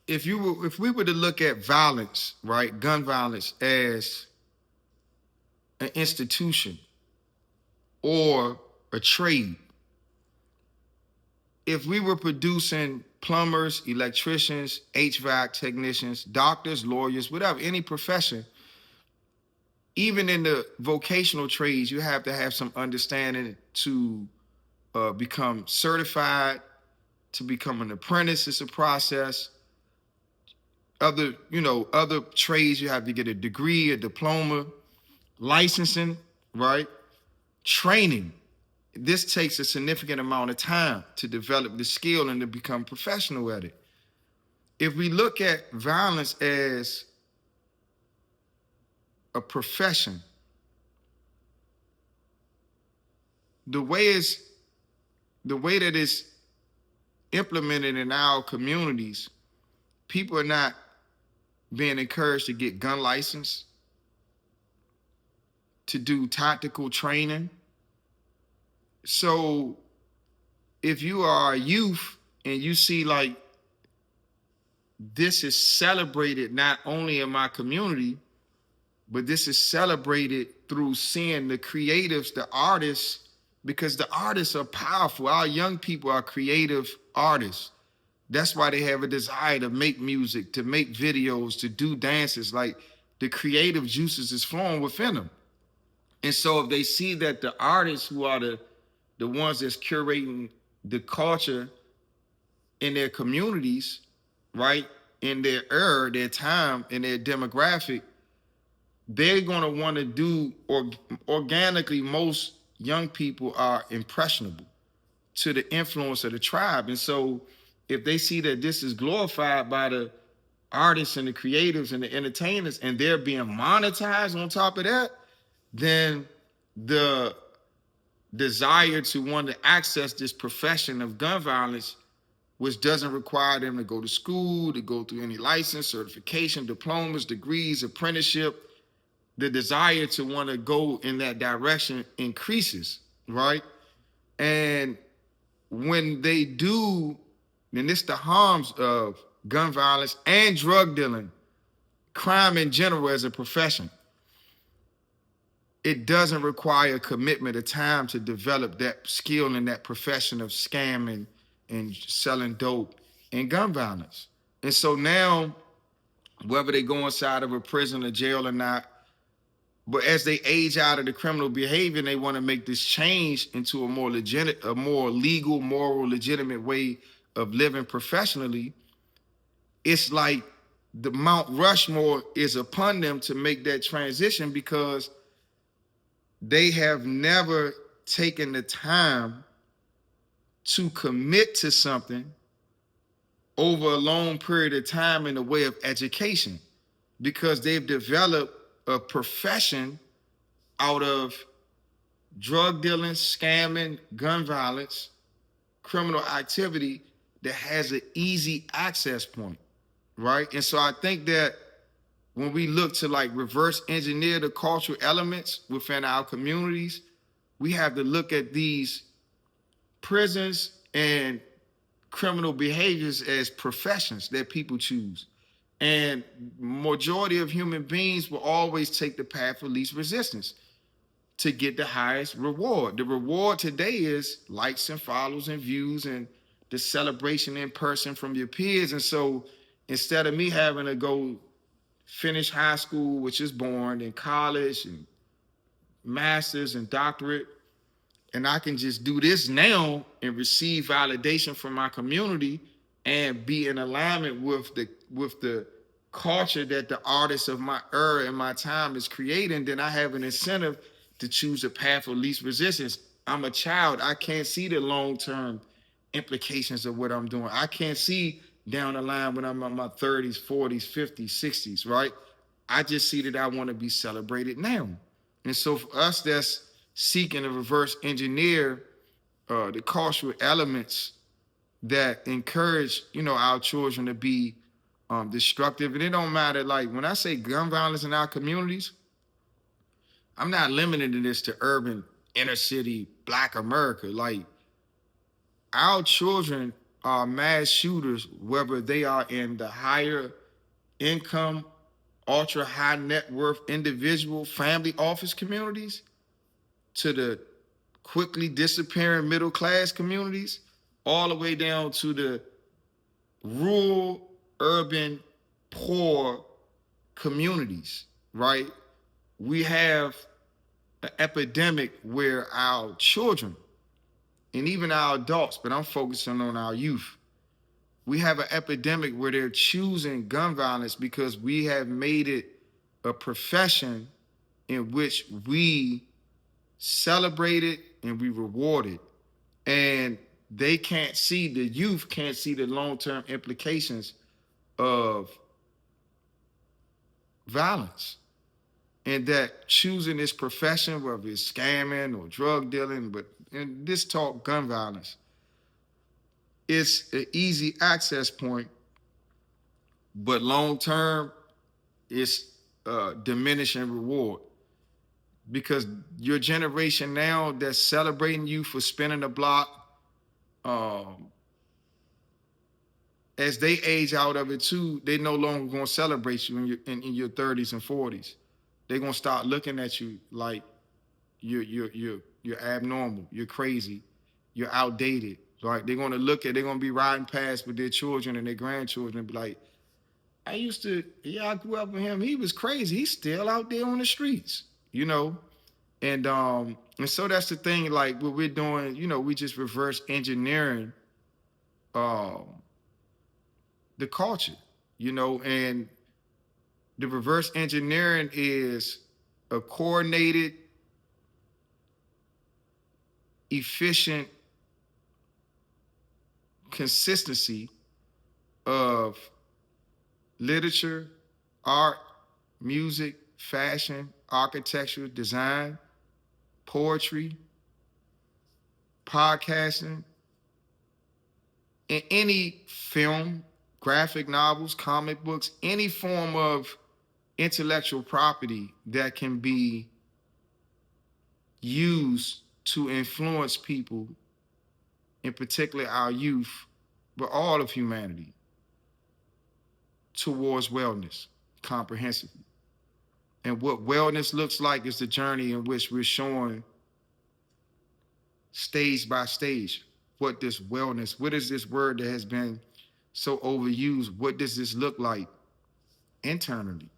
if we were to look at violence, right, gun violence as an institution or a trade, if we were producing plumbers, electricians, HVAC technicians, doctors, lawyers, whatever, any profession, even in the vocational trades, you have to have some understanding to become certified, to become an apprentice. It's a process. Other trades, you have to get a degree, a diploma, licensing, right? Training. This takes a significant amount of time to develop the skill and to become professional at it. If we look at violence as a profession, the way that it's implemented in our communities, people are not being encouraged to get gun license, to do tactical training. So if you are a youth and you see like this is celebrated not only in my community, but this is celebrated through seeing the creatives, the artists, because the artists are powerful. Our young people are creative artists. That's why they have a desire to make music, to make videos, to do dances. Like the creative juices is flowing within them. And so if they see that the artists who are the ones that's curating the culture in their communities, right, in their era, their time, in their demographic, they're gonna want to do organically. Most young people are impressionable to the influence of the tribe. And so if they see that this is glorified by the artists and the creatives and the entertainers and they're being monetized on top of that, then the desire to want to access this profession of gun violence, which doesn't require them to go to school, to go through any license, certification, diplomas, degrees, apprenticeship, the desire to want to go in that direction increases, right? And when they do, then it's the harms of gun violence and drug dealing, crime in general as a profession. It doesn't require commitment of time to develop that skill in that profession of scamming and selling dope and gun violence. And so now, whether they go inside of a prison or jail or not, but as they age out of the criminal behavior, they want to make this change into a more legitimate, a more legal, moral, legitimate way of living professionally. It's like the Mount Rushmore is upon them to make that transition because they have never taken the time to commit to something over a long period of time in the way of education, because they've developed a profession out of drug dealing, scamming, gun violence, criminal activity that has an easy access point, right? And so I think that when we look to like reverse engineer the cultural elements within our communities, we have to look at these prisons and criminal behaviors as professions that people choose. And majority of human beings will always take the path of least resistance to get the highest reward. The reward today is likes and follows and views and the celebration in person from your peers. And so instead of me having to go finish high school, which is boring, and college and master's and doctorate, and I can just do this now and receive validation from my community and be in alignment with the culture that the artists of my era and my time is creating, then I have an incentive to choose a path of least resistance. I'm a child. I can't see the long-term implications of what I'm doing. I can't see down the line when I'm in my 30s, 40s, 50s, 60s, right? I just see that I want to be celebrated now. And so for us that's seeking to reverse engineer the cultural elements that encourage, our children to be destructive. And it don't matter, like when I say gun violence in our communities, I'm not limiting this to urban, inner city, Black America. Like our children mass shooters, whether they are in the higher income, ultra high net worth individual family office communities to the quickly disappearing middle class communities, all the way down to the rural, urban, poor communities, right? We have an epidemic where our children and even our adults, but I'm focusing on our youth. We have an epidemic where they're choosing gun violence because we have made it a profession in which we celebrate it and we reward it. And they can't see, the youth can't see the long-term implications of violence. And that choosing this profession, whether it's scamming or drug dealing, but in this talk, gun violence, it's an easy access point, but long term, it's diminishing reward. Because your generation now that's celebrating you for spinning the block, as they age out of it too, they no longer gonna celebrate you in your 30s and 40s. They're gonna start looking at you like you're abnormal, you're crazy, you're outdated. Right? They're gonna be riding past with their children and their grandchildren and be like, I grew up with him. He was crazy. He's still out there on the streets, you know? And so that's the thing, like what we're doing, we just reverse engineering the culture, and the reverse engineering is a coordinated, efficient consistency of literature, art, music, fashion, architecture, design, poetry, podcasting, and any film, graphic novels, comic books, any form of intellectual property that can be used to influence people, in particular our youth, but all of humanity, towards wellness comprehensively. And what wellness looks like is the journey in which we're showing stage by stage what this wellness, what is this word that has been so overused? What does this look like internally,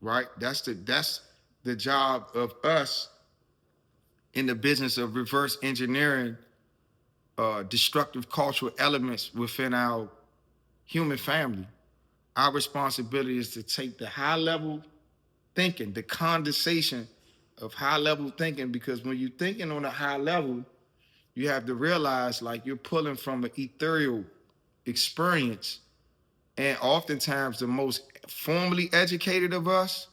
right? That's the job of us in the business of reverse engineering destructive cultural elements within our human family. Our responsibility is to take the high level thinking, the condensation of high level thinking, because when you're thinking on a high level, you have to realize like you're pulling from an ethereal experience. And oftentimes the most formally educated of us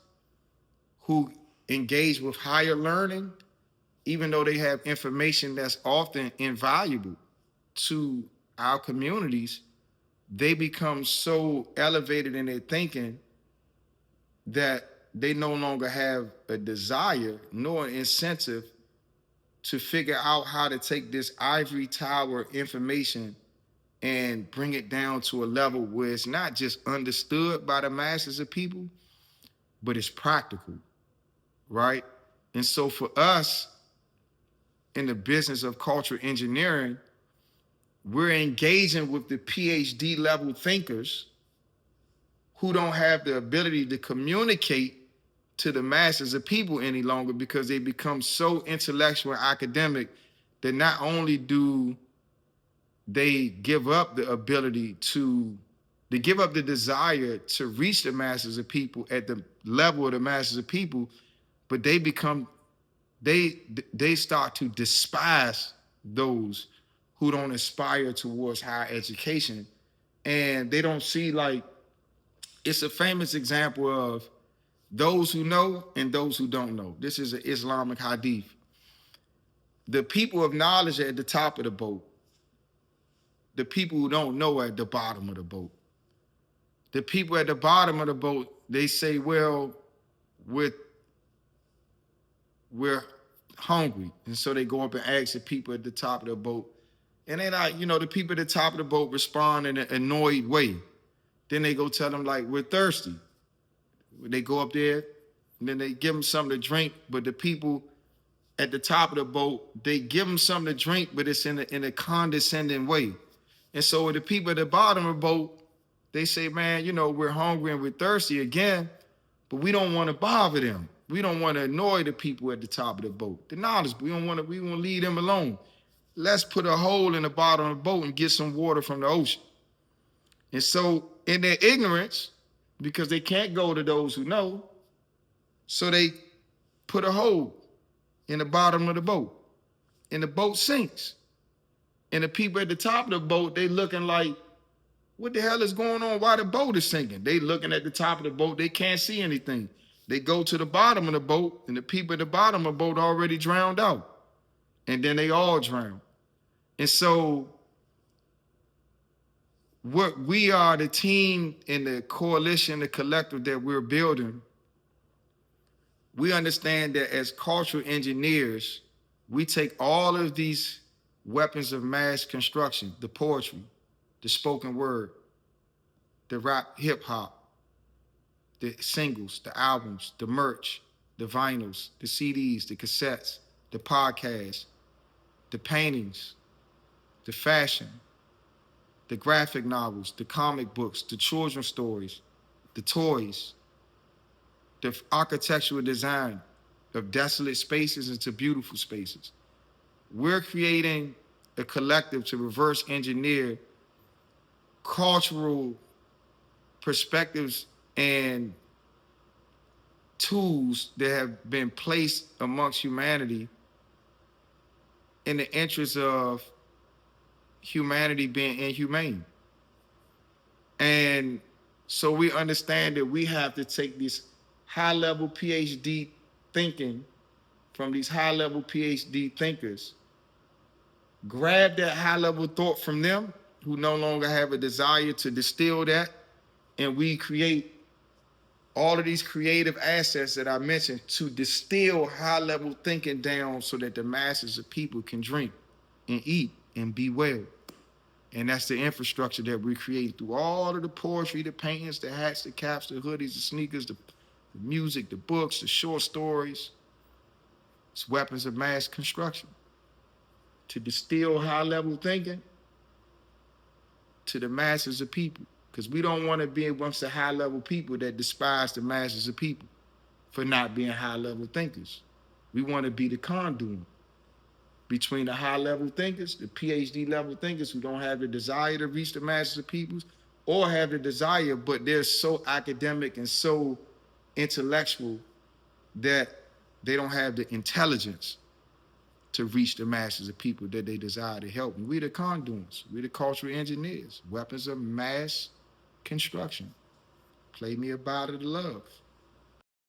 who engage with higher learning, even though they have information that's often invaluable to our communities, they become so elevated in their thinking that they no longer have a desire nor an incentive to figure out how to take this ivory tower information and bring it down to a level where it's not just understood by the masses of people, but it's practical, right? And so for us in the business of cultural engineering, we're engaging with the PhD level thinkers who don't have the ability to communicate to the masses of people any longer because they become so intellectual and academic that not only do they give up the ability they give up the desire to reach the masses of people at the level of the masses of people, but they start to despise those who don't aspire towards higher education. And they don't see, like, it's a famous example of those who know and those who don't know. This is an Islamic hadith. The people of knowledge are at the top of the boat. The people who don't know are at the bottom of the boat. The people at the bottom of the boat, they say, well, we're hungry. And so they go up and ask the people at the top of the boat, And then the people at the top of the boat respond in an annoyed way. Then they go tell them like, we're thirsty. They go up there and then they give them something to drink, but the people at the top of the boat, they give them something to drink, but it's in a condescending way. And so the people at the bottom of the boat, they say, man, we're hungry and we're thirsty again, but we don't want to bother them. We don't want to annoy the people at the top of the boat. The knowledge, we want to leave them alone. Let's put a hole in the bottom of the boat and get some water from the ocean. And so in their ignorance, because they can't go to those who know, so they put a hole in the bottom of the boat, and the boat sinks. And the people at the top of the boat, they looking like, what the hell is going on? Why the boat is sinking? They looking at the top of the boat, they can't see anything. They go to the bottom of the boat, and the people at the bottom of the boat already drowned out. And then they all drown. And so what we are, the team and the coalition, the collective that we're building, we understand that as cultural engineers, we take all of these weapons of mass construction, the poetry, the spoken word, the rap, hip hop, the singles, the albums, the merch, the vinyls, the CDs, the cassettes, the podcasts, the paintings, the fashion, the graphic novels, the comic books, the children's stories, the toys, the architectural design of desolate spaces into beautiful spaces. We're creating a collective to reverse engineer cultural perspectives and tools that have been placed amongst humanity in the interest of humanity being inhumane. And so we understand that we have to take this high-level PhD thinking from these high-level PhD thinkers, grab that high-level thought from them who no longer have a desire to distill that, and we create all of these creative assets that I mentioned to distill high-level thinking down so that the masses of people can drink and eat and be well. And that's the infrastructure that we create through all of the poetry, the paintings, the hats, the caps, the hoodies, the sneakers, the music, the books, the short stories. It's weapons of mass construction to distill high-level thinking to the masses of people. Because we don't want to be amongst the high-level people that despise the masses of people for not being high-level thinkers. We want to be the conduit between the high-level thinkers, the PhD-level thinkers who don't have the desire to reach the masses of people, or have the desire, but they're so academic and so intellectual that they don't have the intelligence to reach the masses of people that they desire to help. And we're the conduits, we're the cultural engineers, weapons of mass construction. Play me a ballad of love.